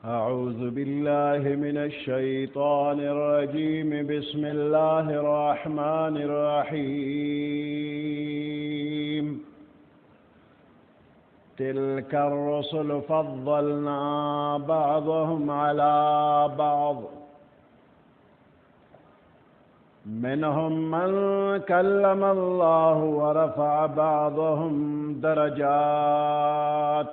أعوذ بالله من الشيطان الرجيم بسم الله الرحمن الرحيم تلك الرسل فضلنا بعضهم على بعض منهم من كلم الله ورفع بعضهم درجات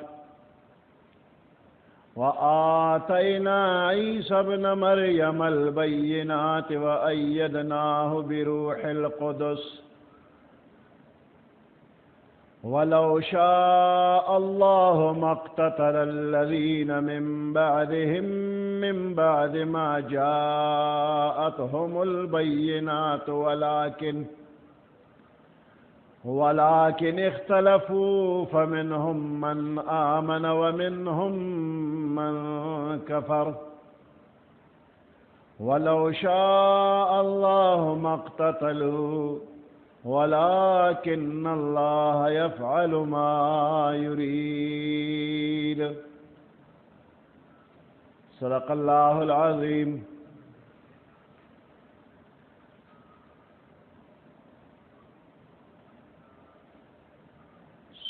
وآتينا عيسى ابن مريم البينات وأيدناه بروح القدس ولو شاء الله ما اقتتل الذين من بعدهم من بعد ما جاءتهم البينات ولكن اختلفوا فمنهم من آمن ومنهم من كفر ولو شاء الله ما اقتتلوا ولكن الله يفعل ما يريد صدق الله العظيم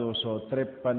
253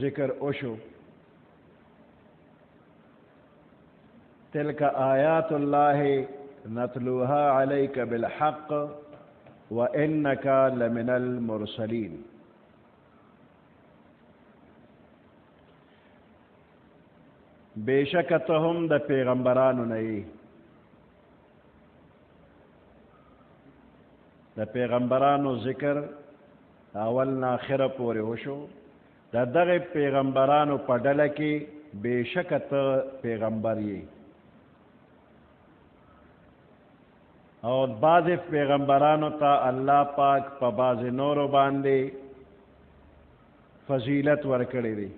ذکر اوشو تلك آیات الله نتلوها عليك بالحق وإنك لمن المرسلين۔ بیشک تهم د پیغمبرانو نه یې، د پیغمبرانو ذکر اول نه آخره پورې وشو۔ دا دغه پیغمبرانو په ډله کې بېشکه ته پیغمبر یې، او بعضې پیغمبرانو ته الله پاک په بعضې نورو باندې فضیلت ورکړی دی۔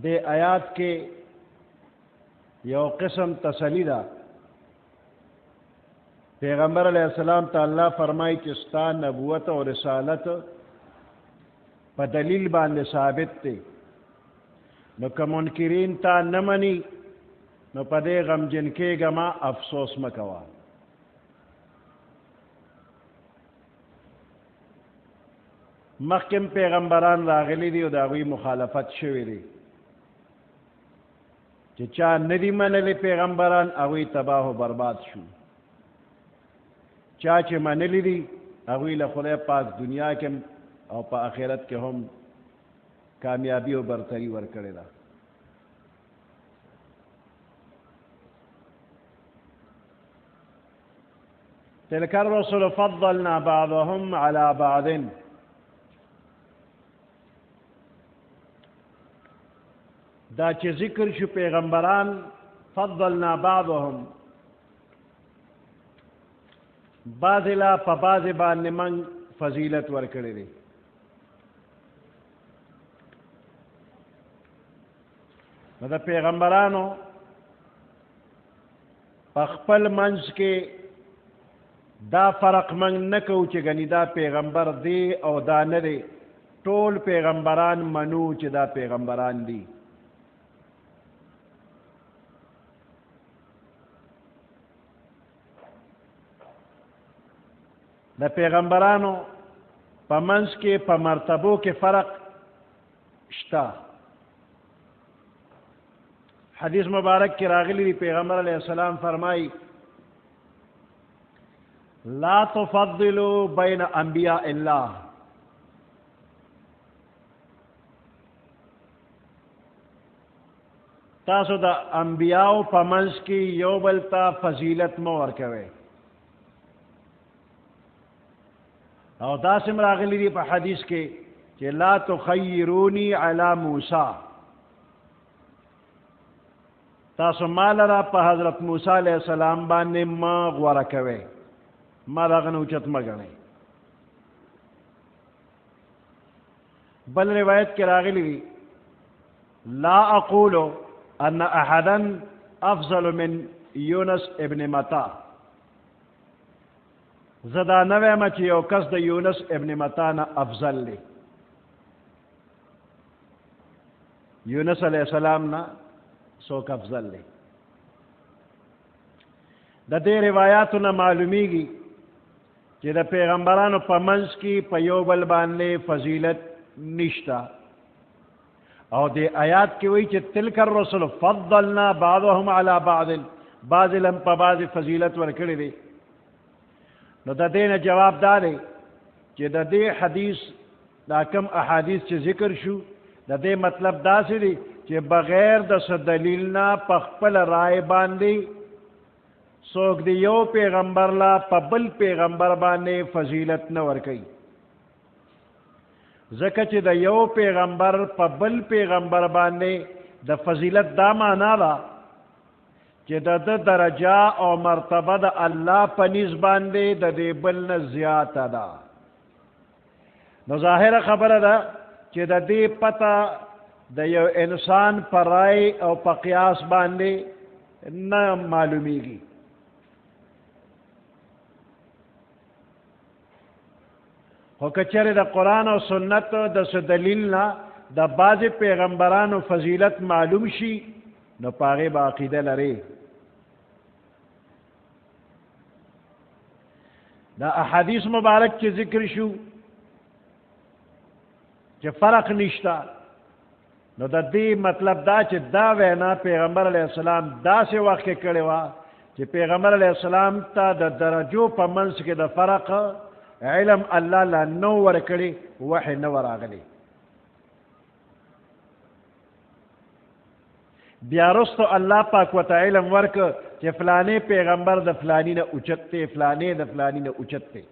دې آیات کې یو قسم تسلی ده۔ پیغمبر علیہ السلام ته الله فرمایي چې ستا نبوت او رسالت په دلیل باندې ثابت دی، نو که منکرین تا نه مني نو په دې غمجن کېږه ما، افسوس مه کوه۔ مخکې پیغمبران راغلي دي او د هغوی مخالفت شوی دی، چې چا نه دي منلي پیغمبران هغوی تباه و برباد شو، چا چې منلی دي هغوی له خدای پاک دنیا کې او په آخرت کې هم کامیابی او برتری ورکړې ده۔ تلک الرسل فضلنا بعضهم على بعض، دا چې ذکر شو پیغمبران فضلنا بعضهم، بعض لا په بعض باندې من فضیلت ورکړی دی۔ نو د پیغمبرانو په خپل منځ کې دا فرق من نه کوو چې ګنې دا پیغمبر دی او دا نه دی، ټول پیغمبران منو چې دا پیغمبران دي۔ د پیغمبرانو په منځ کې په مرتبو کې فرق شته۔ حدیث مبارک کې راغلی دی، پیغمبر علیہ السلام فرمایي لا تفضلوا بین انبیاء الله، تاسو د انبیاء په منځ کې یو بل ته فضیلت مه ورکوئ، او داسم راغلی دی په حدیث کې چې لا تخیرونی علی موسی، تاسو مال را په حضرت موسی علیہ السلام باندې ما غوره کوي، ما دغه نه اوچت مه ګڼئ. بل روایت کې راغلی دی لا اقول ان احدا افضل من یونس ابن متا، زدا نوے ما چې یو کس د یونس ابن متا نه افضل دی. یونس علیہ السلام نه څوک افضل دی. د دې روایاتو نه معلومیږي چې د پیغمبرانو په منځ کې په یو بل باندې فضیلت نشتا، او دې آیات کې وایي چې تلک الرسل فضلنا بعضهم علی بعض، بعض لم په بعض فضیلت ورکړي دي. نو د دې نه جواب دا دی چې د دې حدیث دا کم احادیث چې ذکر شو د دې مطلب داسې دی چې بغیر د څه دلیل نه په خپل رائے باندې څوک دی یو پیغمبر لا په بل پیغمبر باندې فضیلت نه ورکوي، ځکه چې د یو پیغمبر په بل پیغمبر باندې د فضیلت دا معنا ده چې د درجه او مرتبه د الله په نسبت باندې د دې بل نه زیاته ده. نو ظاهره خبره ده چې د دې پته د یو انسان پر رائے او په قیاس باندې نه معلومیږي. خو که چېرې د قرآن او سنت د څه دلیل نه د بعضې پیغمبرانو فضیلت معلوم شي نو په هغې به عقیده لرې. دا احادیث مبارک چې ذکر شو چې فرق نشته، نو د دې مطلب دا چې دا وینا پیغمبر علیہ السلام داسې وخت کې کړې وه چې پیغمبر علیہ السلام ته د درجو په منځ کې د فرق علم الله لا نو ورکړي، وحی نه ورغلی. بیا رستو الله پاک ورته علم ورک چې فلانی پیغمبر د فلانی نه اوچت دی، فلانی د فلانی نه اوچت دی.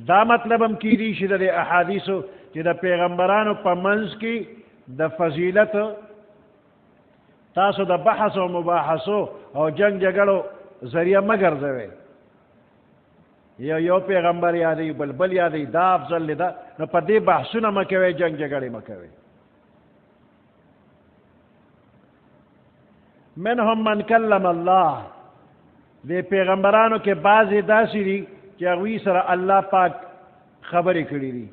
دا مطلب هم کیدی شي د احادیثو چې د پیغمبرانو په منځ کې د فضیلت تاسو د بحث او مباحثو او جنگ جګړو ذریعہ مه ګرځوئ. یو پیغمبر یادوي بل یادوي دا افضل دی دا، نو په دې بحثونه مه کوئ، جنگ جګړې مه کوئ. منهم من کلم الله، دې پیغمبرانو کې بعضې داسې دي چې هغوی سره الله پاک خبرې کړي دي.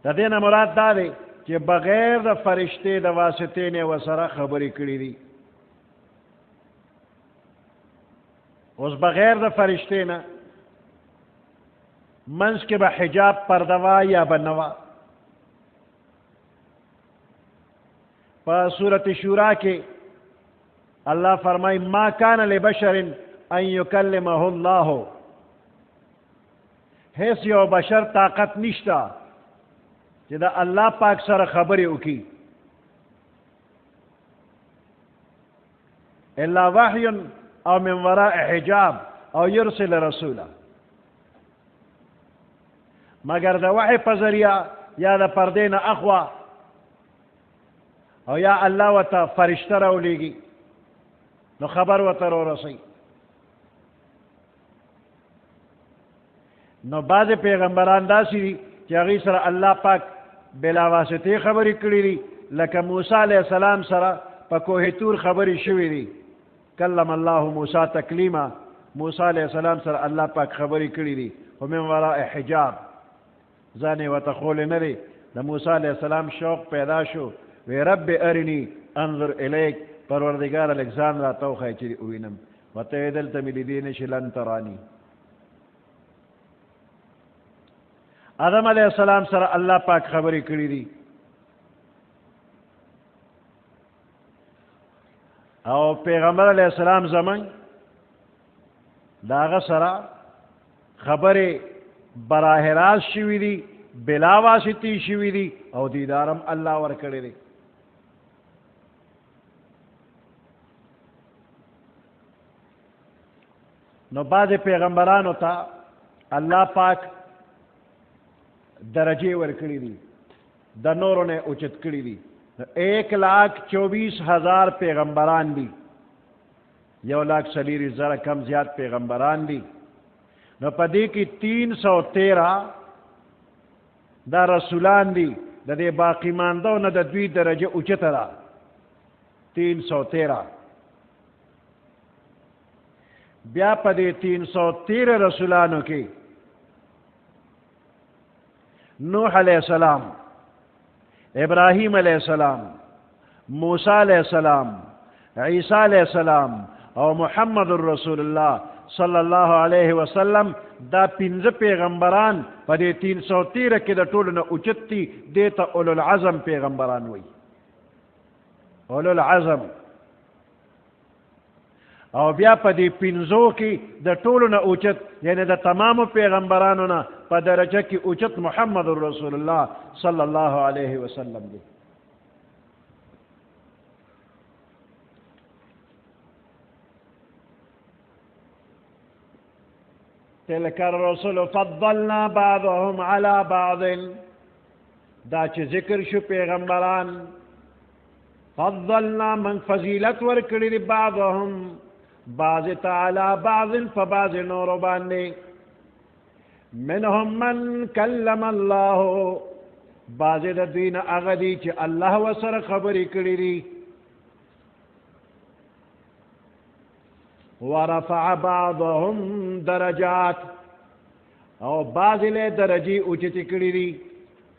د دې نه مراد دا دی چې بغیر د فرشتې د واسطې نه ورسره خبرې کړي دي. اوس بغیر د فرشتې نه منځ کې به حجاب پرده وه یا به نه وه. په سورة شورا کې الله فرمای ما کان لبشر ان یکلمه الله، هیڅ یو بشر طاقت نشته چې د الله پاک سره خبرې وکړي الا وحی او من وراء حجاب او یرسل رسولا، مگر د وحی په ذریعه یا د پردې نه اخوا او یا الله ورته فرشته راولیږي نو خبر ورته رارسوي. نو بعضې پیغمبران داسې دي چې هغوی سره الله پاک بلا واسطې خبرې کړي دي، لکه موسی علیہ السلام سره په کوه طور خبرې شوې دي. کلم الله موسی تکلیما، موسی علیہ السلام سره الله پاک خبرې کړي دي، خو من وراء حجاب، ځان یې ورته خولی نه دی. د موسی علیہ السلام شوق پیدا شو، وی رب ارنی انظر الیک، پروردگار لږ ځان راته وښیه چې ووینم. ورته یې دلته مې لیدی نه شي، لن ترانی. آدم علیہ السلام سره الله پاک خبرې کړي دي، او پیغمبر علیہ السلام زمن د هغه سره خبرې براه راست شوي دي، بلا واسطې شوي دي، او دیدارم الله ورکړی دی. نو بعض پیغمبرانو ته الله پاک درجې ورکړي دي د نورو نه اوچت کړي دي 1,24,000 پیغمبران دي 1,40,000 کم زیات پیغمبران دي نو په دې کې 313 دا رسولان دي د دې باقی ماندو نه د دوی درجه اوچته ده 313 بیا په دې 313 رسولانو کې نوح علیہ السلام ابراہیم علیہ السلام موسیٰ علیہ السلام عیسیٰ علیہ السلام او محمد رسول اللہ صلی اللہ علیہ وسلم دا 15 پیغمبران په دې 313 کې د ټولو نه اوچت دي دې ته اولو العزم پیغمبران وایي اولو العزم او بیا په دې 15 کې د ټولو نه اوچت یعنی د تمامو پیغمبرانو نه په درجه کې اوچت محمد رسول الله صلی الله علیه وسلم دی تلک الرسل فضلنا بعضهم على بعض دا چې ذکر شو پیغمبران فضلنا من فضیلت ورکړي دی بعضهم بعض تعالی بعض فبعض نور باندې منهم من کلم الله بعض د دوی نه هغه دي چې الله ورسره خبرې کړي دي ورفع بعضهم درجات او بعض له درجې اوچتې کړي دي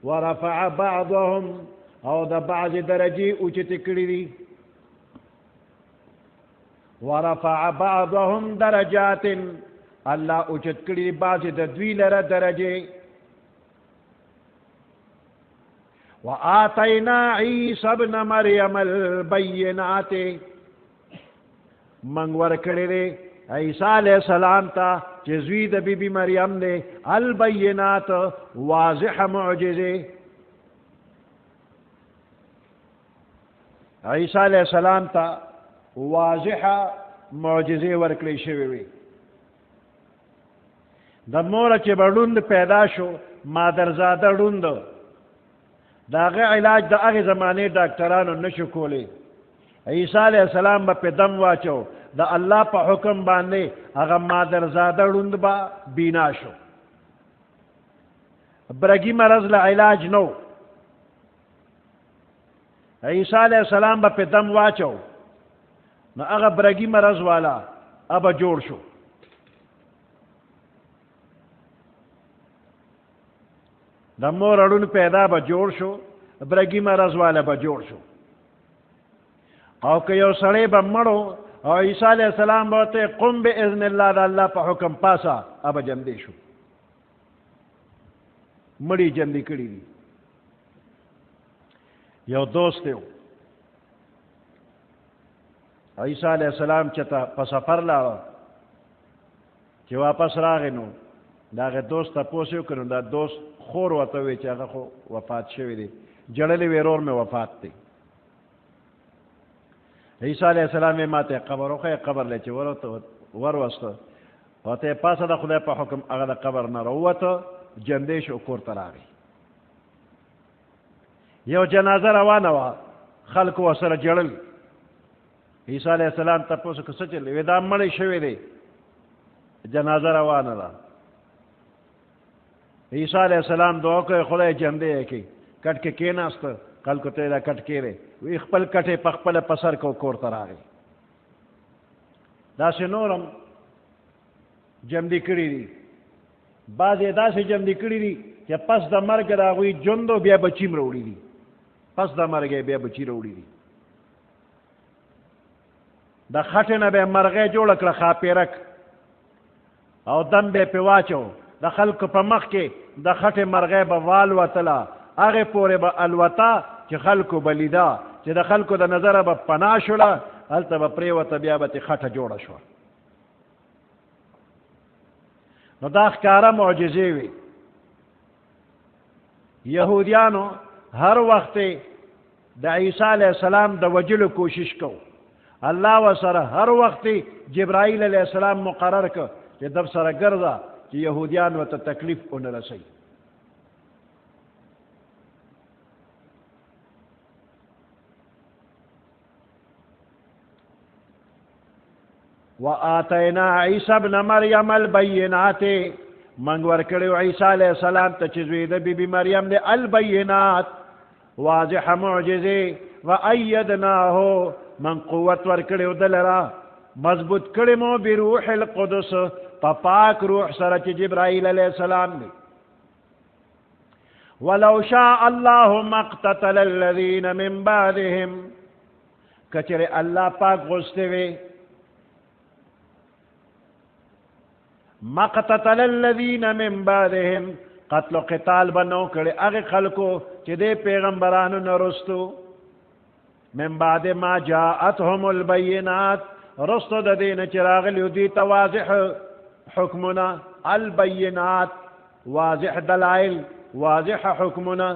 ورفع بعضهم او د بعض درجې اوچتې کړي دي ورفع بعضهم درجات الله اوچت کړي بعض د دوی لره درجې وآتینا عیسی ابن مریم البینات منگ ورکړی دی عیسی علیہ السلام ته چې زوی د بی بی مریم دی البینات واضح معجزې عیسی علیہ السلام ته واضح معجزې ورکړی شوی وي د مور چې به ړوند پیدا شو مادرزاده ړوند د هغه علاج د هغې زمانې ډاکټرانو نشو کولی عیسی علیہ السلام به په دم واچو د الله په حکم باندې هغه مادرزاده ړوند به بینا شو برګي مرض له علاج نو عیسی علیہ السلام به په دم واچو نو هغه برګي مرض والا ابا جوړ شو د مور اړون پیدا به جوړ شو برګي مرض والا به جوړ شو او که یو سړی به مړو او عیسی علیہ السلام به ورته قم باذن الله د الله په حکم پاسه ابه جمدی شو مړی جمدی کړي دي یو دوست یو عیسی علیہ السلام چې ته په سفر لاړه چې واپس راغی نو د هغې دوست تپوس یې وکړو دا دوست خور ورته ووی چې هغه خو وفات شوی دی جړلی وی ورور مې وفات دی عیسی علیہ السلام یې ما ته قبر وښیه قبر لی چې وروسته ورته یې پاسه د خدای په حکم هغه د قبر نه راووته جمدی شو کور ته راغی یو جنازه روانه وه خلکو ورسره جړل عیسی علیہ السلام تپوس وکړو څه چل وی دا مړی شوی دی جنازه روانه ده عیسی علیہ السلام دعا کوي خدای جمدی یې کړي کټ کې کېناسته خلکو ته دا کټ کېری وی خپل کټې په خپله په سر کو کور ته راغی داسې نورم جمدي کړي دي بعض یې داسې جمدي کړي دي چې پس د مرګ د هغوی ژوند بیا بچیم راوړي دي پس د مرګ یې بیا بچي راوړي دي د خټې نه به یې مرغۍ جوړه کړه خاپیرک او دم به یې پې واچو د خلکو په مخ کې د خټې مرغۍ به والوتله هغې پورې به الوته چې خلکو به لیده چې د خلکو د نظره به پناه شوله هلته به پرېوته بیا به ترې خټه جوړه شوه نو دا ښکاره معجزې وي یهودیانو هر وخت د عیسی علیہ السلام د وجلو کوشش کو الله ورسره هر وخت جبرائیل علیہ السلام مقرر کړ چې دب سره ګرځه چې یهودیان ورته تکلیف ونه رسوي. وآتینا عیسی ابن مریم البینات، منگ ورکڑیو عیسی علیہ السلام تا چیزوی دا بی بی مریم دے البینات واضح معجزے، وایدناہو من قوت ورکڑیو دلرا مضبوط کڑمو بروح القدس پا پاک روح سرچ جبرائیل علیہ السلام دے. ولو شاء اللہ مقتتل الذین من بعدهم، کچر اللہ پاک غستوے مقتتل الذین من بعدهم، قتل و قتال بنو کڑے اغی خلقو چی دے پیغمبرانو نرستو، من بعد ما جاءتهم البینات، رستو دا دین چراغلیو دیتا واضح حکمنا، البینات واضح دلائل واضح حکمنا.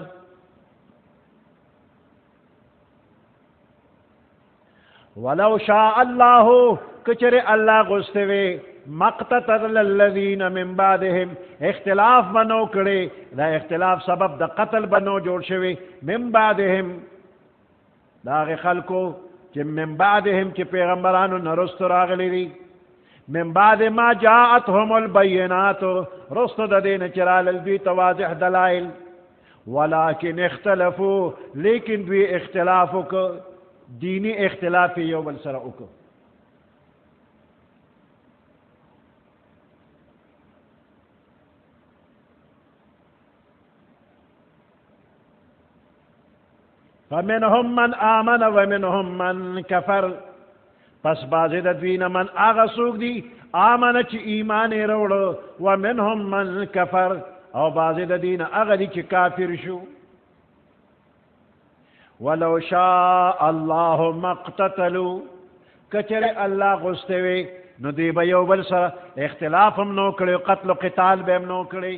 ولو شاء اللہ، کچر اللہ غستوے مقتتل الذین من بعدهم، اختلاف بنو کڑے دا اختلاف سبب دا قتل بنو جوڑ شوی من بعدهم دا غی خلقو چی من بعدهم چی پیغمبرانو نرست راغلی دی، من بعد ما جاءتهم البینات، رست دا دین چرال البیت واضح دلائل، ولیکن اختلفو، لیکن دوی اختلافو کو دینی اختلافی یو بل سرعو کو. فمنهم من آمن ومنهم من کفر، پس بازی دا دوینا من آغا سوک دی آمن چی ایمان روڑو، ومنهم من کفر، او بازی دا دینا آغا دی چی کافر شو. ولو شاء اللہ مقتتلو، کچر اللہ غستوے نو دی بیو بل سر اختلاف ہم نو کڑے، قتل و قتال بے ہم نو کڑے.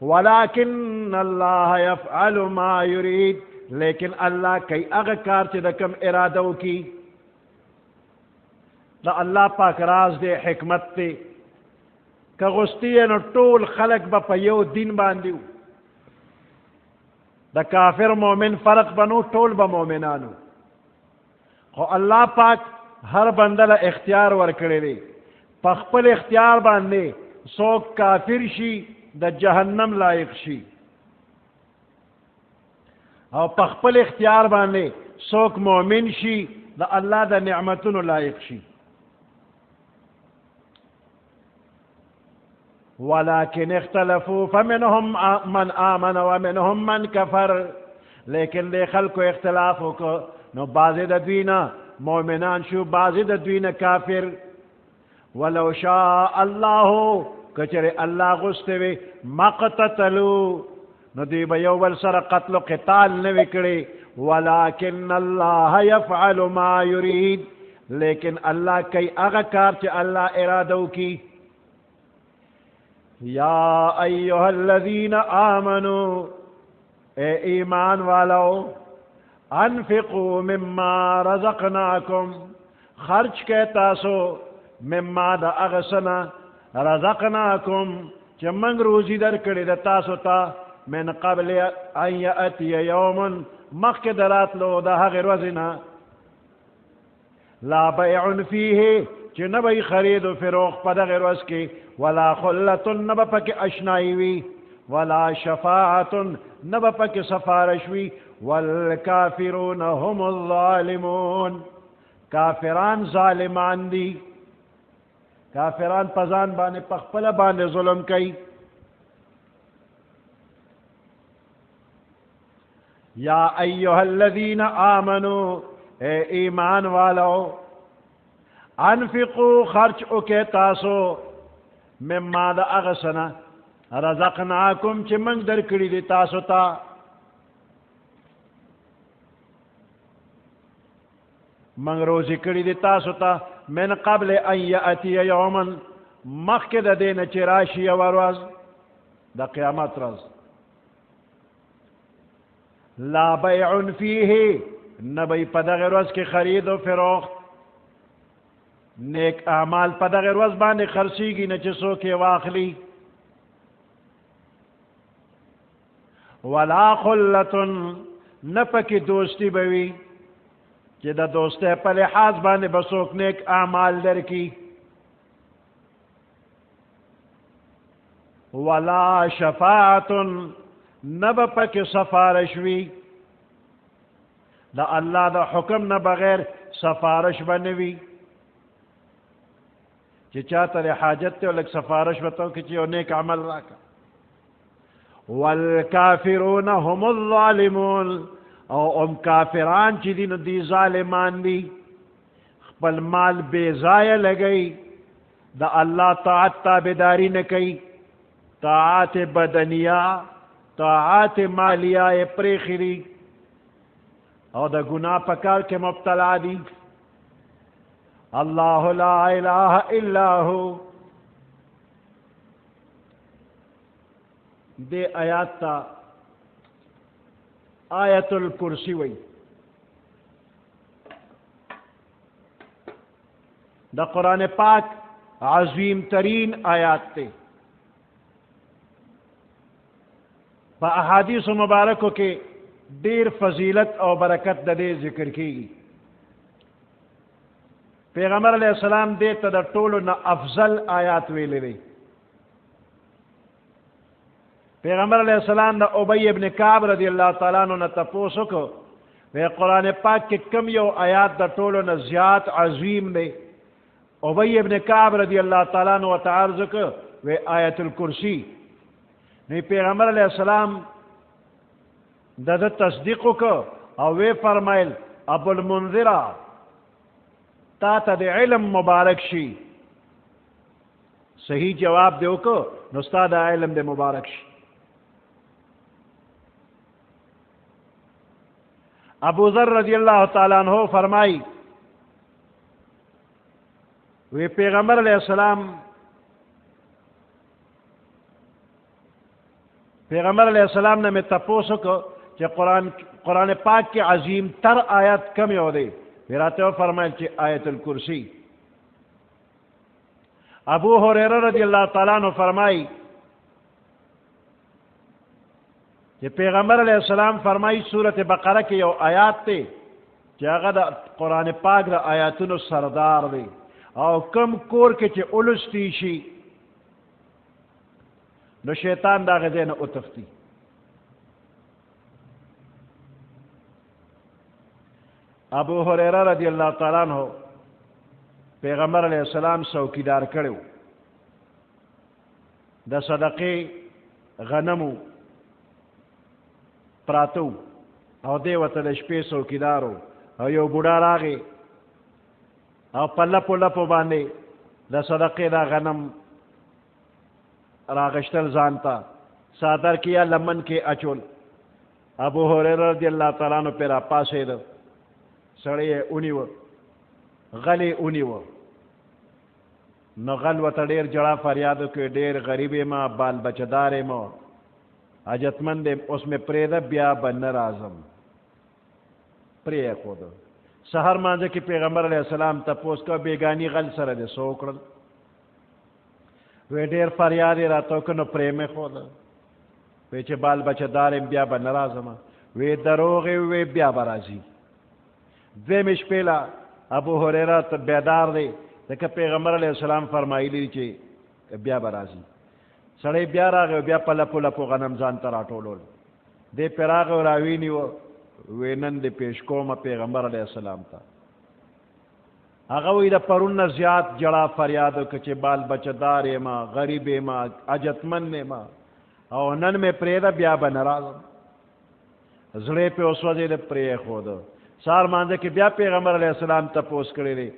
ولكن اللہ یفعل ما یرید، لیکن اللہ کئی اغکار چی دا کم ارادو کی، دا اللہ پاک راز دے حکمت دے، کہ غستی نو طول خلق با پا یو دین باندیو، دا کافر مومن فرق بنو طول با مومنانو، خو اللہ پاک ہر بندل اختیار ورکڑے دے، پخپل اختیار باندے سوک کافر شی دا جہنم لائق شی، او پخپل اختیار باندے سوک مومن شی دا اللہ دا نعمتن لائق شی. ولیکن اختلفوا فمنهم من آمن ومنهم من کفر، لیکن دے خلقو اختلافو کو نو بازی دا دوینا مومنان شو، بازی دا دوینا کافر. ولو شاء اللہ، کچر اللہ غستوے مقتتلو، نو دی بیو بل سر قتل و قتال نوکڑے، ولیکن اللہ یفعل ما یرید، لیکن اللہ کئی اغکار چی اللہ ارادو کی. یا ایہا الذین آمنو، اے ایمان والو، انفقوا مما رزقناکم، خرچ کے تاسو مما دا اغسنا رزقناکم چی منگ روزی در کڑی دا تاسو تا، من قبل ان یأتی یوم، مخک درات لو دا غیر وزنا، لا بیع فیہ، چی نبی خرید و فروخ پا دا غیر وز کی، ولا خلت نبا پک اشنائیوی، ولا شفاعت نبا پک سفارشوی، والکافرون هم الظالمون، کافران ظالمان دی، کافران پزان بانے پخپل بانے ظلم کئی. یا ایہا الذین آمنو، اے ایمان والو، انفقو خرچ اکے تاسو، مما دا اغسنا رزقناکم چی منگ در کری دی تاسو تا، منگ روزی کری دی تاسو تا، من قبل ان یأتی یومن، مخک دا دین چی راشی وروز دا قیامت رز، لا بیع فیہ، نبی پا دا غروز کی خرید و فروخت، نیک اعمال په دغه ورځ باندې خرڅیږي نه چې څوک یې واخلي. ولا خلة نه پکې دوستی به وي چې د دوستۍ په لحاظ باندې به څوک نیک اعمال درکړي. ولا شفاعة نه به پکې سفارش وي، د الله د حکم نه بغیر سفارش به نه وي چې چاته د حاجت ته لږ سفارش به ته وکړي چې یو نیک عمل راکړه. والکافرون هم الظالمون، او کافران چې دي نو دی ظالمان دي، خپل مال بے ضایع لګوي، د الله طاعت تابعداري نه کوي، طاعت بدنیه طاعت مالیه یې پرېښي دي او د ګناه په کار کې مبتلا دي. الله لا اله الا هو. دے آیات تا آیت الکرسی وی، دا قرآن پاک عظیم ترین آیات تے. پا احادیث مبارکوں کے دیر فضیلت او برکت دا دے ذکر کی گی. پیغمبر علیہ السلام دے تا دا ټولو نا افضل آیات ویلے وی. پیغمبر علیہ السلام دا ابی ابن کعب رضی اللہ تعالیٰ عنہ نے تپوسو کو وہ قرآن پاک کے کم یو آیات دا ټولو نا زیاد عظیم دے. ابی ابن کعب رضی اللہ تعالیٰ عنہ و تعارض کو وہ آیت الکرسی نہیں. پیغمبر علیہ السلام دا تصدیق کو او وہ فرمائل ابو المنذرہ تا تا دے علم مبارک شی. صحیح جواب دیو کو نستا دا علم دے مبارک شی. ابو ذر رضی اللہ تعالیٰ عنہ فرمائی وہ پیغمبر علیہ السلام نے میں تپوسو کو کہ قرآن پاک کے عظیم تر آیت کم ہو دے. پھر آتے ہو فرمائل کہ آیت الکرسی. ابو ہریرہ رضی اللہ تعالیٰ عنہ فرمائی کہ پیغمبر علیہ السلام فرمائی سورت بقرہ کے یو آیات تے کہ اگر دا قرآن پاک دا آیاتونو سردار دے او کم کور کے چے اولستی شی نو شیطان دا غزین اتفتی. ابو ہریرہ رضی اللہ تعالیٰ عنہ پیغمبر علیہ السلام څوکیدار کړو د صدقې غنمو پراتو او دی ورته د شپې څوکیدارو او یو بوډا راغی او په لپو لپو باندې د صدقې دا غنم راغشتل ځان ته څادر کې یا لمن کې اچول. ابو هريره رضی اللہ تعالیٰ عنہ پہ راپاسید سړی یې ونیو غلی ونیو نو غل ورته ډېر ژړا فریاد وکړ ډېر غریب یم بال بچهدار یم حاجتمند یم اوس مې پرېږده بیا به نه راځم پرېښوده. سحر مانځه کې پیغمبر علیہ السلام تپوس کوه بیګاني غل سره دې څه وکړل؟ وی ډېر فریاد یې راته وکړ نو پرې مې ښوده. وی چې بال بچهدار یم بیا به نه راځم. وی دروغ یې وی بیا به راځي. دویمې شپې له ابو هریره ته بیدار دی ځکه پیغمبر علیہ السلام فرمایلی چې بیا به راځي. سړی بیا راغی بیا په لپو لپو غنم ځان ته راټولول. دی پرې راغی او راوینیو وی نن دې پیش کومه پیغمبر علیہ السلام ته. هغه وی د پرون نه زیات جړا فریاد وکړه چې بال بچهدار یم غریب یم حاجتمند یم او نن مې پرېږده بیا به نه راځم. زړی پې وسوځېد پرېښوده. سهار مانځه کې بیا پیغمبر علیہ السلام تپوس کړی دی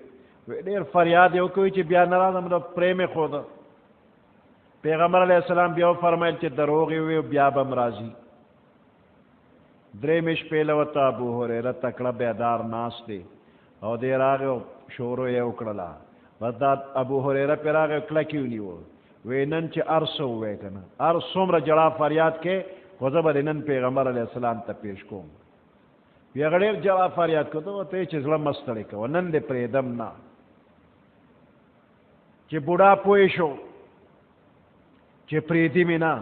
ډېر فریاد یې وکړی چې بیا نه راځم نو پرې مې ښوده. پیغمبر علیہ السلام بیا وفرمیل چې دروغ یې وی بیا به م راځي. درېیمې شپې له ورته ابو هریره تکړه بیدار ناست دی او دی راغی او شورو یې وکړله. بس دا ابو هریره پې راغی او کلکې ونیو وی نن چې هر څه ووایې که نه هر څومره جړا فریاد کې خو زه به دې نن پیغمبر علیہ السلام ته پیش کوم. بیا هغه ډېر جړا فریاد کړه ته ورته چې زړه مه ستړی کوه نن دې پرېږدم نه. چې بوډا پوه شو چې پریدي مې نه،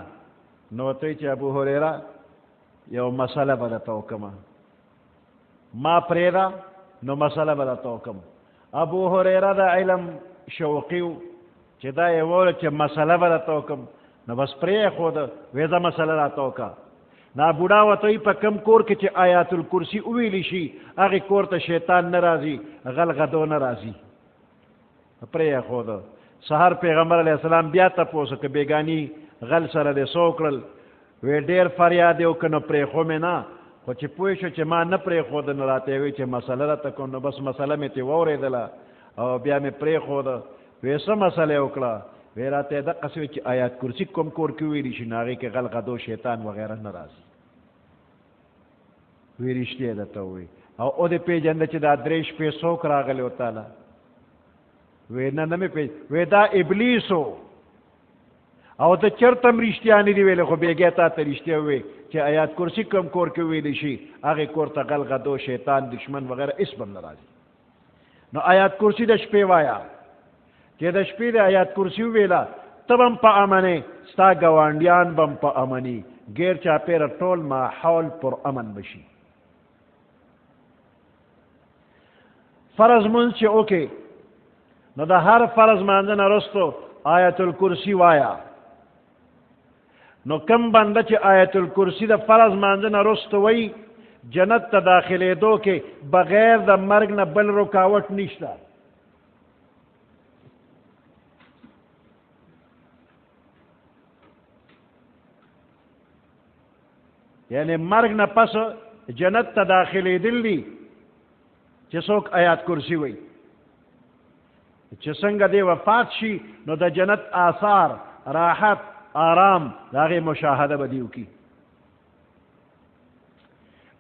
نو ته چې ابو هریره یو مسله به درته وکړم، ما پرېږده نو مسله به درته وکړم. ابو هریره د علم شوقي و چې دا یې وویل چې مسله به درته وکړم، نو بس پرېښوده، وایي زه مسله راته وکړه. نا بوډا ورته وایي په کوم کور کې چې آیات الکرسي وویلی شي هغې کور ته شیطان نه راځي، غل غدو نه راځي. پرېښوده. سهار پیغمبر علیه السلام بیا تپوس وکړه بیګاني غل سره دې څه وکړل؟ وی ډېر فریاد یې وکړه، نو پرېښو مې نه، خو چې پوه شو چې ما نه پرېښوده نو راته یې وایي چې مسله راته کوم، نو بس مسله مې ترې واورېدله او بیا مې پرېښوده. وی څه مسله یې وکړه؟ وی راته یې دقسې وایي چې آیات کرسي کوم کور کې ویلي شي نو هغې کې غل غدو شیطان وغیره نه راځي. وی رښتیا درته ووایي. او او دې پېژنده چې دا 3 شپې څوک راغلی و تاله؟ وی نه نه مې وی دا ابلیس و، او ته چېرته هم رښتیا نه دي ویلې، خو بېګیا تا ته رښتیا ووایي چې آیات کرسي کوم کور کې ویلی شي هغې کور ته غل غدو شیطان دشمن وغیره هېڅ به نه راځي. نو آیات کرسي د شپې وایه، چې د شپې د آیات کرسي وویله ته به هم په امنې، ستا ګاونډیان به هم په امني، غیر چاپېره ټول ماحول پر امن بشي. فرض مونځ چې وکې نو د هر فرض مانځه نه وروستو آیت الکرسي وایه. نو کم بنده چې آیت الکرسي د فرض مانځه نه وروسته وایي جنت ته داخلېدو کې بغیر د مرګ نه بل رکاوټ نشته. یعنی مرګ نه پس جنت ته داخلېدل دي چې څوک آیات کرسي وایي، چې څنګه دی وفات شي نو د جنت آثار، راحت، آرام د هغې مشاهده به دي وکړي.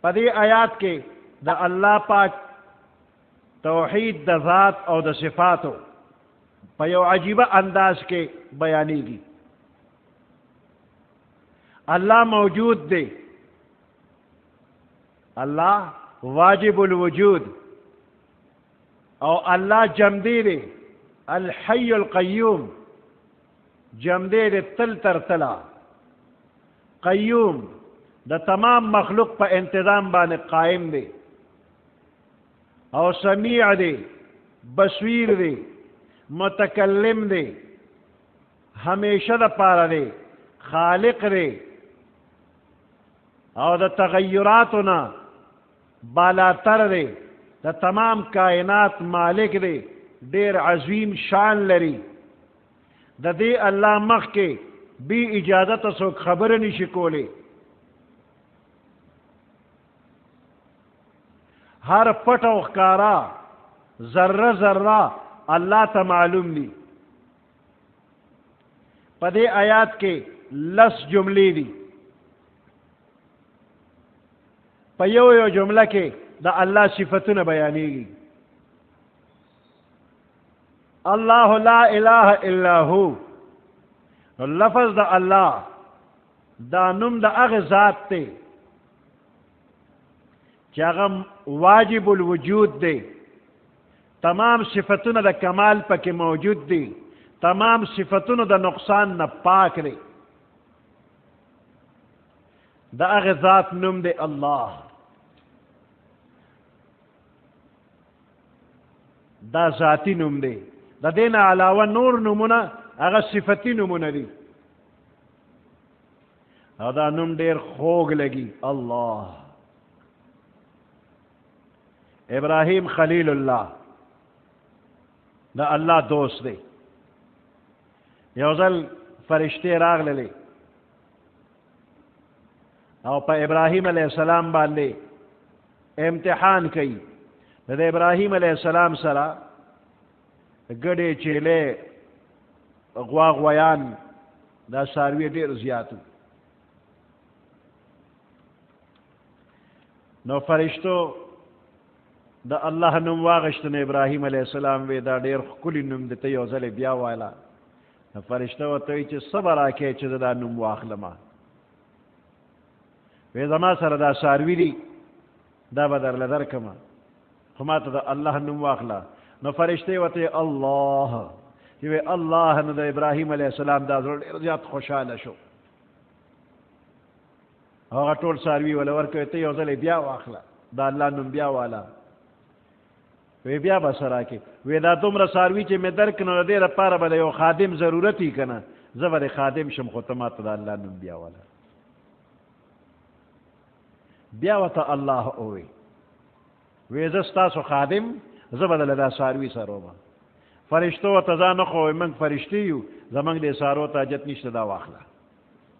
په دې آیات کې د الله پاک توحید د ذات او د صفاتو په یو عجیبه انداز کې بیانېږي. الله موجود دی، الله واجب الوجود، او الله جمدی دی، الحی القیوم، جمدی دی تل تر تلا، قیوم د تمام مخلوق په انتظام باندې قائم دی، او سمیع دی، بصیر دی، متکلم دی، ہمیشہ د پاره دی، خالق دی، او د تغیراتو نه بالاتر دی، د تمام کائنات مالک دی، ډیر عظیم شان لري. د دې الله مخ کې بی اجازت څوک خبره نشي کولی. هر پټ او ښکارا ذره ذره الله ته معلوم دي. په دې آیات کې 10 جملې دي. په یو جمله کې د الله صفتونه بیانېږي. الله لا اله الا هو، لفظ د الله دا نوم د هغه ذات دی چې هغه واجب الوجود دی، تمام صفتونه د کمال پکې موجود دي، تمام صفتونه د نقصان نه پاک دی. د هغه ذات نوم دی الله. دا ذاتی نوم دی. د دې نه علاوه نور نومونه هغه صفتي نومونه دي، او دا نوم ډېر خوږ لګي. الله. ابراهیم خلیل الله دا الله دوست دی. یو ځل فرشتې راغللې او په ابراهیم علیه السلام باندې امتحان کوي. د ابراهیم علیه السلام سره ګډې چیلې غوا غویان دا څاروي ډېر زیات وو. نو فرشتو د الله نوم واغشت. نو ابراهیم علیه السلام وی دا ډېر ښکلی نوم دی، ته یو ځل بیا وایله. نو فرشته ورته وایي چې څه به راکې چې زه دا نوم واخلمه. وی زما سره دا څاروي دي، دا به درله درکمه، خو ما ته د الله نوم واخله. نو فرشتې ورته الله چې چې الله نو د ابراهیم علیه السلام دا زړه ډېر زیات خوشحاله شو. هغه ټول څاروي وله ورکوي، ته یو ځل بیا واخله، د الله نوم بیا واله. وی بیا به څه راکړې؟ وی دا دومره څاروي چې مې درک نو د دې لپاره به د یو خادم ضرورت وي که نه، زه به د خادم شم، خو ته ما ته د الله نوم بیا واله. بیا ورته الله ووی وی زه ستاسو خادم، زه به دله دا څاروي څرومه. فرشتو ورته ځان وښوی، موږ فرشتي یو، زموږ دې څارو ته حاجت نشته، دا واخله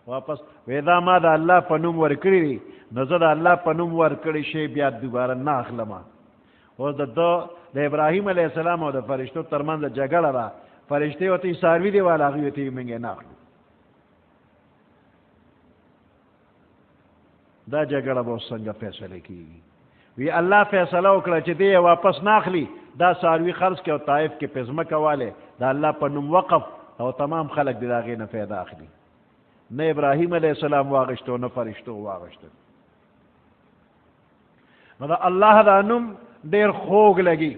واپس. وی دا ما د الله په نوم ورکړي دي، نو زه د الله په نوم ورکړی شی بیا دوباره نه اخلم. اوس د ابراهیم علیه السلام او د فرشتو ترمنځ جګړه ده. فرشتې ورته څاروي دی والا، هغوی ورته موږ یې نه اخلو. دا جګړه به اوس څنګه فیصله کېږي؟ وی الله فیصله وکړه چې دی یې واپس نه اخلي، دا څاروي خرڅ کړي او طایف کې پې ځمکه والی، د الله په نوم وقف، او تمام خلک د هغې نه فایده اخلي. نه ابراهیم علیه السلام واغشتو، نه فرشتو واغشتو. نو د الله دا نوم ډېر خوږ لګي.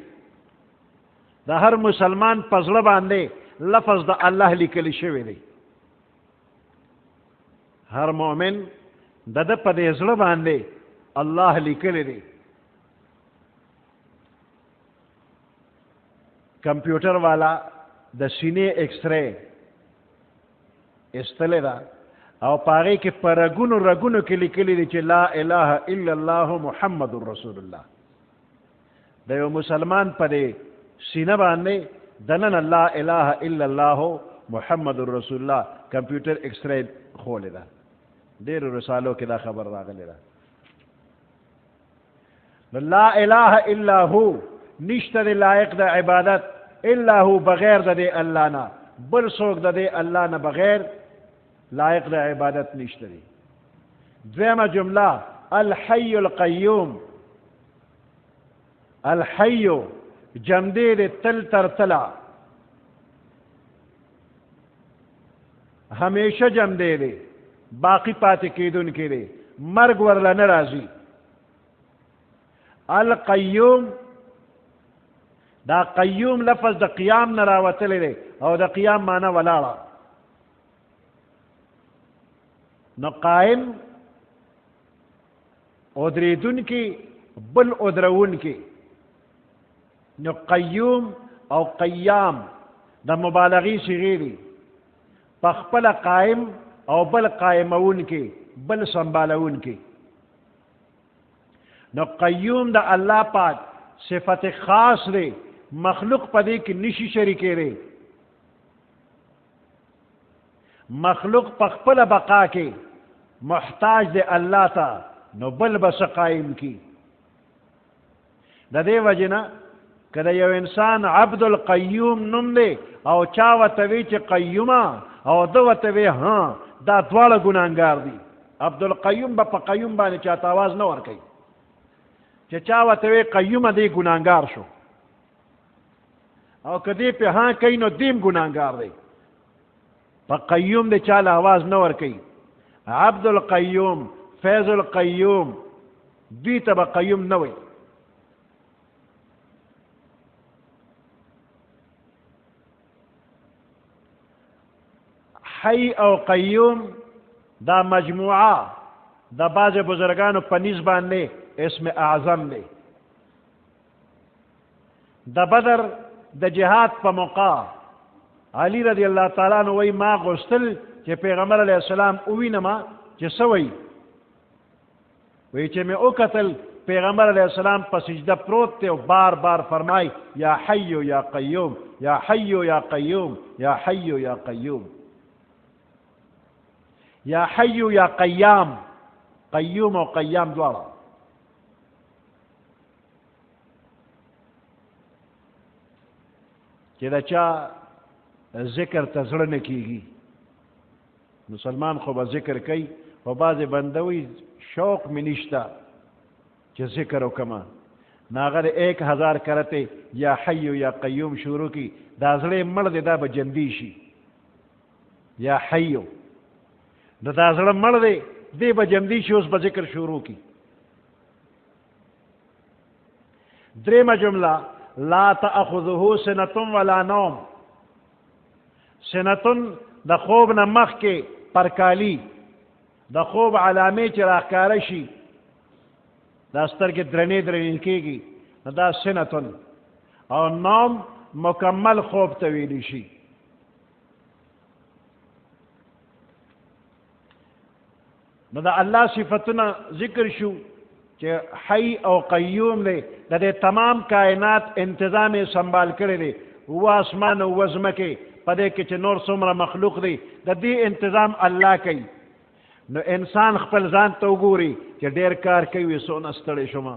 د هر مسلمان په زړه باندې لفظ د الله لیکلی شوی دی. هر مؤمن د ده په دې زړه باندې الله لیکلی دی. کمپیوټر والا د سینې ایکس رے ایستلې ده او په هغې کې په رګونو رګونو کې لیکلی دی چې لا اله الا الله محمد رسول الله. د یو مسلمان په دې سینه باندې دننه لا اله الا الله محمد رسول الله کمپیوټر ایکس رے خولی ده. ډېرو رسالو کې دا خبر راغلی ده. لا اله الا هو، نشته دی لایق د عبادت الا هو، بغیر د دې الله نه بل څوک د دې الله نه بغیر لایق د عبادت نشته دی. دویمه جمله الحی القیوم. الحی جمدی دی تل تر تلا، همیشه جمدی دی، باقی پاتې کېدونکی دی، مرګ ورله نه راځي. القیوم، دا قیوم لفظ د قیام نه راوتلی دی او د قیام معنی ولاړه. نو قائم ادریدونکی، بل ادرونکی. نو قیوم او قیام د مبالغی صیغې دي، په خپله قائم او بل قائمونکی، بل سنبالونکی. نو قیوم د الله پاک صفت خاص دی، مخلوق په دې کې نشي شریکېدی. مخلوق په خپله بقا کې محتاج دی الله ته، نو بل به څه قایم کی. د دې وجې نه که د یو انسان عبد القیوم نوم دی او چا ورته وی چې قیومه او ده ورته وی ها، دا دواړه ګناهګار دي. عبد القیوم به په قیوم باندې چاته آواز نه ورکوي، چې چا ورته وی قیومه دی ګناهګار شو، او که دی پې ها کوي نو دیم ګناهګار دی. په قیوم دی چاله آواز نه ورکوي. عبد القیوم، فیض القیوم، دوی ته به قیوم نه وی. حی او قیوم دا مجموعه د بعض بزرگانو په نیز باندې اسم اعظم دی. د بدر د جهاد په موقع علی رضی الله تعالی عنہ وی ما غوښتل چې پیغمبر علیه السلام ووینم چې څه وی. وی چې مې وکتل پیغمبر علیه السلام په سجده پروت دی او بار بار فرمای یا حی یا قیوم، یا حی یا قیوم، یا حی یا قیوم، یا حی یا قیام. قیوم او قیام دواړه. چې دا چا ذکر ته زړه نه کېږي، مسلمان خو به ذکر کوي، خو بعضې بنده وي شوق مې نشته چې ذکر وکړمه، نو هغه د 1000 کرته یا حی یا قیوم شروع کړي، دا زړه یې مړ دی، دا به جندي شي. یا حیو، نو دا زړه مړ دی، دی به جمدي شي، اوس به ذکر شروع کړي. درېمه جمله لا تأخذه سنة ولا نوم. سنتن د خوب نه مخکې پرکالی د خوب علامې چې راښکاره شي دا سترګې درنې درنې کېږي نو دا سنتن او نوم مکمل خوب ته ویلی شي نو د الله صفتونه ذکر شو چې حی او قیوم دی د دې تمام کائنات انتظام یې سنبال کړی دی اوه اسمان اوه ځمکې په دې کې چې نور څومره مخلوق دی د دې انتظام الله کوي نو انسان خپل ځان ته وګوري چې ډېر کار کوي څونه ستړی شوم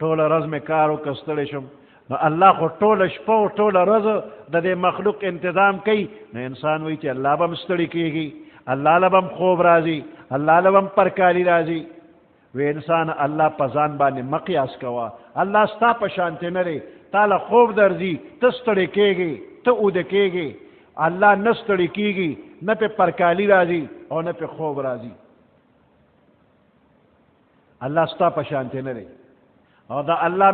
ټوله ورځ مې کار وکړ ستړی شوم نو الله خو ټوله شپه او ټوله ورځ د دې مخلوق انتظام کوي نو انسان وایي چې الله به هم ستړی کېږي الله له به هم خوب راځي الله له به هم پرکالي راځي وی انسان الله په ځان باندې مه قیاس کوه الله ستا په شانتې نه دی تا له خوب درځي ته ستړی کېږي ته اوده کېږي الله نه ستړی کېږي نه پې پرکالي راځي او نه پې خوب راځي الله ستا په شانتې نه دی او د الله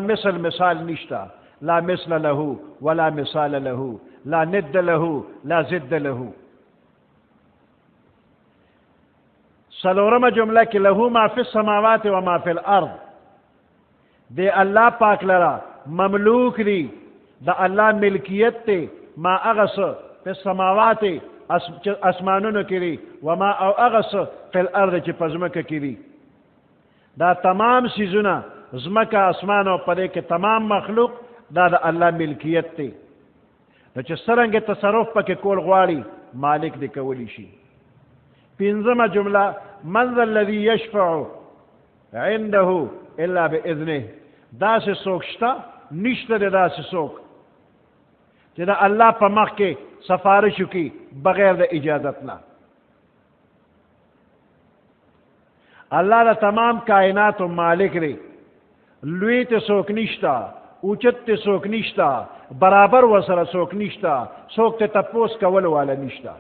مثال نشته لا مثل له ولا مثال له لا ند له لا ضد له سلورمه جمله کې له ما فی السماوات و ما فی الارض دی الله پاک لرا مملوک دی د الله ملکیت ته ما اغس فی السماوات اسمانونو کې دی و ما او اغس فی الارض چې په ځمکه کې دی دا تمام سیزونه ځمکه اسمان او په دې کې تمام مخلوق دا د الله ملکیت دی نو چې څرنګه تصرف پکې کول غواړي مالک دی کولی شي پنځمه جمله من ذا الذي يشفع عنده الا باذنه داسې څوک شته نشته دی داسې څوک چې د الله په مخ کې سفارش وکړي بغیر د اجازت نه الله د تمام کائناتو مالک دی لوی ته څوک نشته اوچت ته څوک نشته برابر ورسره څوک نشته څوک ته تپوس کولو والا نشته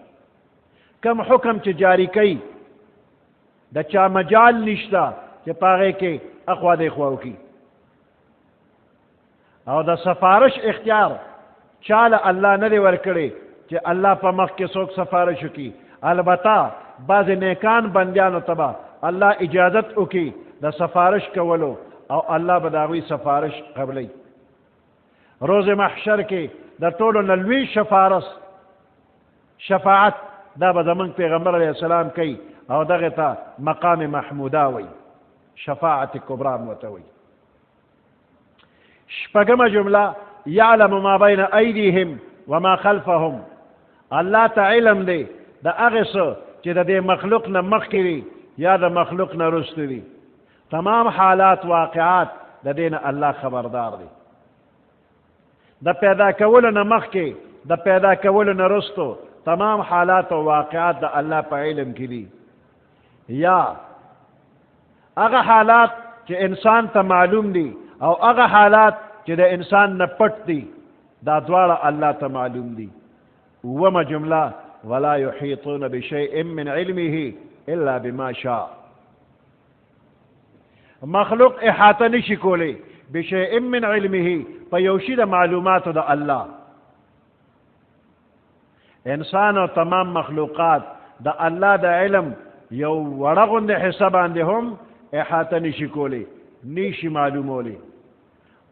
کم حکم چې جاری کوي د چا مجال نشته چې په هغې کې اخوا دېخوا وکړي او د سفارش اختیار چاله الله نه دی ورکړی چې الله په مخ کې څوک سفارش وکړي البته بعضې نیکان بندیانو ته به الله اجازت وکړي د سفارش کولو او الله به د هغوی سفارش قبلی روز محشر کې د ټولو نه لوی شفاعت دا به زمونږ پیغمبر علیه السلام کوي او دغه ته مقام محموده وی شفاعت کبرا ورته وی شپږمه جمله یعلم ما بین ایدیهم وما خلفهم الله ته علم دی د هغې څه چې د دې مخلوق نه مخکې وي یا د مخلوق نه وروسته وي تمام حالات واقعات د دې نه الله خبردار دی د پیدا کولو نه مخکې د پیدا کولو نه وروستو تمام حالات او واقعات د الله په علم کې دي یا هغه حالات چې انسان ته معلوم دي او هغه حالات چې د انسان نه پټ دي دا دواړه الله ته معلوم دي اوومه جمله ولا يحيطون بشيء من علمه الا بما شاء مخلوق احاطه نشي کولی بشيء من علمه په یو شي د معلوماتو د الله انسان او تمام مخلوقات د الله د علم یو وړه غوندې حصه باندې هم احاطه نشي کولی نشي معلومولی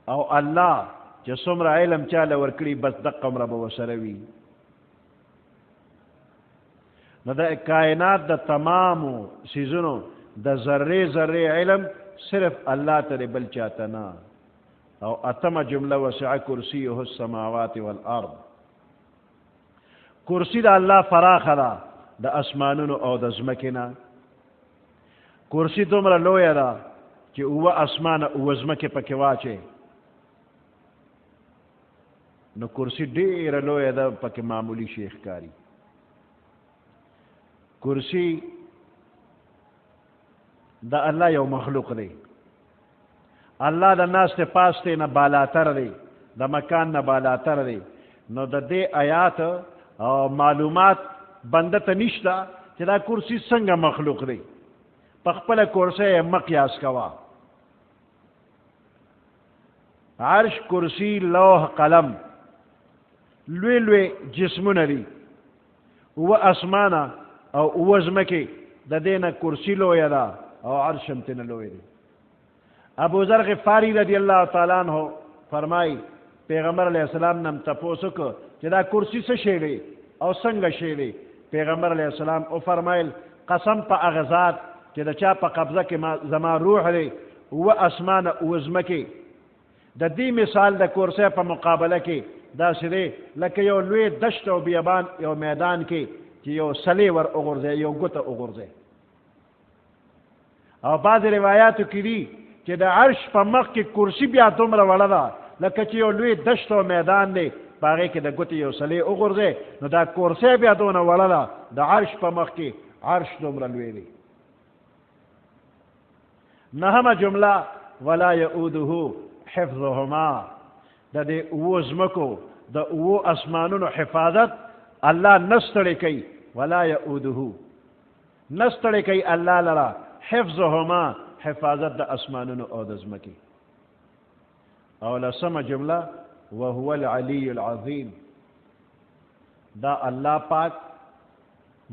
او الله چې څومره علم چاله ورکړي بس دقه عمره به ورسره وي نو د کائنات د تمامو څیزونو د ذرې ذرې علم صرف الله ته دی بل چاته نه او اتمه جمله وسع کرسیه السماوات والارض کرسی د الله فراخه ده د اسمانونو او د ځمکې نه کرسی دومره لویه ده چې اوه اسمانه اوه ځمکې پکې واچې نو کرسی ډېره لویه ده پکې معمولی شی ښکاري کرسی د الله یو مخلوق دی الله د ناستې پاستې نه بالاتر دی د مکان نه بالاتر دی نو د دې آیات او معلومات بنده ته نشته چې دا کرسی څنګه مخلوق دی په خپله کرسی یې مه قیاس کوه عرش کرسی لوح قلم لوی لوی جسمونه دي و اسمانه او وزمکه د دینه کرسی لوی ده او عرش هم تنه لوی دی. ابو ذر غفاری رضی اللہ تعالی عنہ فرمائی پیغمبر علیہ السلام نم تپوسو کو چې دا کرسی څه شی دی او څنګه شی دی. پیغمبر علیہ السلام او فرمایل قسم په هغه ذات چې د چا په قبضه کې زما روح دی و اسمانه وزمکه د دې مثال د کرسی په مقابله کې دا سره لکه یو لوی دشت او بیابان یو میدان کې چې یو سلی ور وګرځي یو ګوته وګرځي. او بعض روایاتو کې دي چې د عرش په مخ کې کرسی بیا دومره وړه ده لکه چې یو لوی دشت او میدان دی په هغې کې د ګوتې یو سلی وغورځي نو دا کرسی بیا دونه وړه ده د عرش په مخ کې عرش دومره لوی دی. نهمه جمله ولا یعوده حفظهما د دې اوو ځمکو د اوو اسمانونو حفاظت الله نه ستړی کوي. ولا یعوده نه ستړی کوي الله لره حفظهما حفاظت د اسمانونو او د ځمکې. او لسمه جمله وهو العلی العظیم دا الله پاک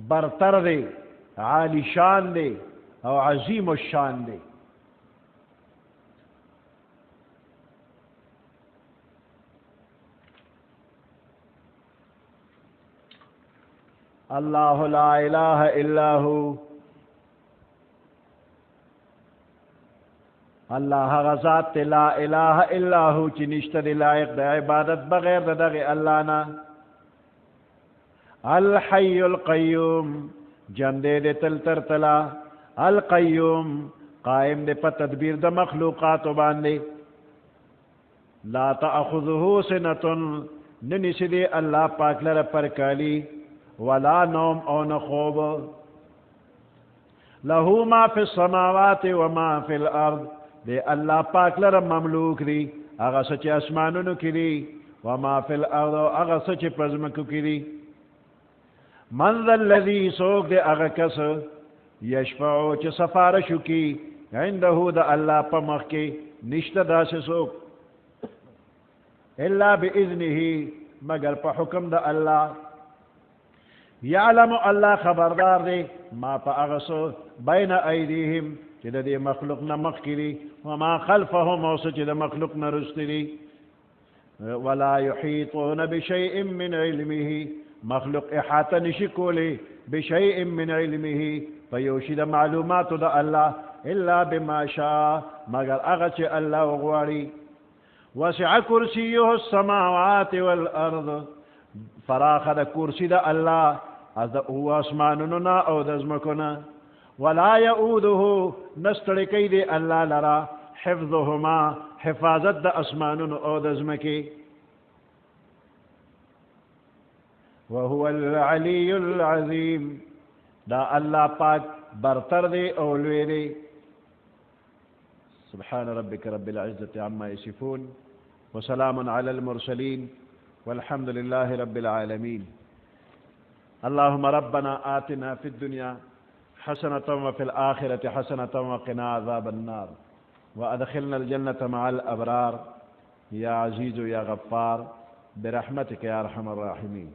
برتر دی عالی شان دی او عظیم الشان دی. الله لا اله الا هو اللہ غزات لا الہ الا ہو چی نشتہ دی لائق دا عبادت بغیر دا دغی اللہ نا. الحی القیوم جندے دے تل تر تلا القیوم قائم دے پا تدبیر دا مخلوقات باندے. لا تأخذہو سنتن ننس دے اللہ پاک لر پرکالی ولا نوم او نخوب. لہو ما فی السماوات وما فی الارض دے اللہ پاک لرم مملوک دی اغا سچ اسمانونو کی دی وما فی الارض اغا سچ پزمکو کی دی. من ذا الذی سوک دے اغا کس یشفعو چ سفارشو کی عندہو دا اللہ پا مخ کی نشتہ دا سے سوک الا باذنہ مگر پا حکم دا اللہ. یعلم اللہ خبردار دے ما پا اغسو بین ایدیہم چې د دې مخلوق نه مخکې دي وما خلفهم او څه چې د مخلوق نه رسته دي. ولا یحیطون بشیء من علمه مخلوق احاطه نشي کولی بشیء من علمه په یو شي د معلوماتو د الله الا بما شاء مگر هغه چې الله وغواړي. وسع کرسیه السماوات والارض فراخ د کرسی د الله از د او اسمانونو نه او د ځمکو نه. ولا یعوده نستړی کوي دی الله لرا حفظهما حفاظت د اسمانونو او د ځمکې. وهو العلی العظیم دا الله پاک برتر دی او لوی دی. سبحان ربك رب العزة عما يصفون وسلام على المرسلين والحمد لله رب العالمين. اللهم ربنا آتنا في الدنيا حسنة وفي الآخرة حسنة وقنا عذاب النار وأدخلنا الجنة مع الأبرار يا عزيز يا غفار برحمتك يا أرحم الراحمين.